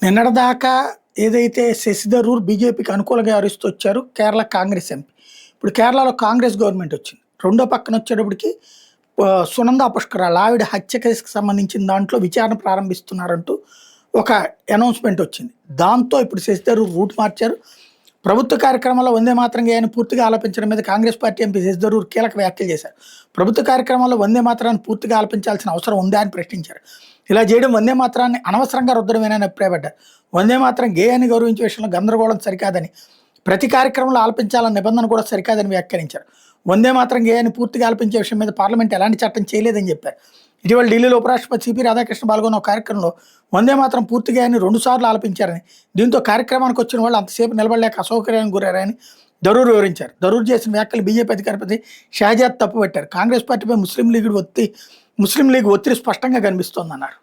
నిన్నటిదాకా ఏదైతే శశి థరూర్ బీజేపీకి అనుకూలంగా వ్యవహరిస్తూ వచ్చారు కేరళ కాంగ్రెస్ ఎంపీ. ఇప్పుడు కేరళలో కాంగ్రెస్ గవర్నమెంట్ వచ్చింది. రెండో పక్కన వచ్చేటప్పటికి సునందా పుష్కరాల్ ఆవిడ హత్య కేసుకు సంబంధించిన దాంట్లో విచారణ ప్రారంభిస్తున్నారంటూ ఒక అనౌన్స్మెంట్ వచ్చింది. దాంతో ఇప్పుడు శశి థరూర్ రూట్ మార్చారు. ప్రభుత్వ కార్యక్రమాల్లో వందే మాతరం గేయాన్ని పూర్తిగా ఆలపించడం మీద కాంగ్రెస్ పార్టీ ఎంపీ శశి థరూర్ కీలక వ్యాఖ్యలు చేశారు. ప్రభుత్వ కార్యక్రమాల్లో వందే మాతరాన్ని పూర్తిగా ఆలపించాల్సిన అవసరం ఉందా అని ప్రశ్నించారు. ఇలా చేయడం వందే మాతరాన్ని అనవసరంగా రుద్దడమేనని అభిప్రాయపడ్డారు. వందే మాతరం గేయాన్ని గౌరవించే విషయంలో గందరగోళం సరికాదని, ప్రతి కార్యక్రమంలో ఆలపించాలన్న నిబంధన కూడా సరికాదని వ్యాఖ్యానించారు. వందే మాతరం గేయాన్ని పూర్తిగా ఆలపించే విషయం మీద పార్లమెంట్ ఎలాంటి చట్టం చేయలేదని చెప్పారు. ఇటీవల ఢిల్లీలో ఉపరాష్ట్రపతి సిపి రాధాకృష్ణ పాల్గొన్న ఒక కార్యక్రమంలో వందే మాతరం పూర్తి గేయాన్ని 2 సార్లు ఆలపించారని, దీంతో కార్యక్రమానికి వచ్చిన వాళ్ళు అంతసేపు నిలబడలేక అసౌకర్యానికి గురారని థరూర్ వివరించారు. థరూర్ చేసిన వ్యాఖ్యలు బీజేపీ అధికారపతి షహజాద్ తప్పుపట్టారు. కాంగ్రెస్ పార్టీపై ముస్లిం లీగ్ ఒత్తిడి స్పష్టంగా కనిపిస్తోందన్నారు.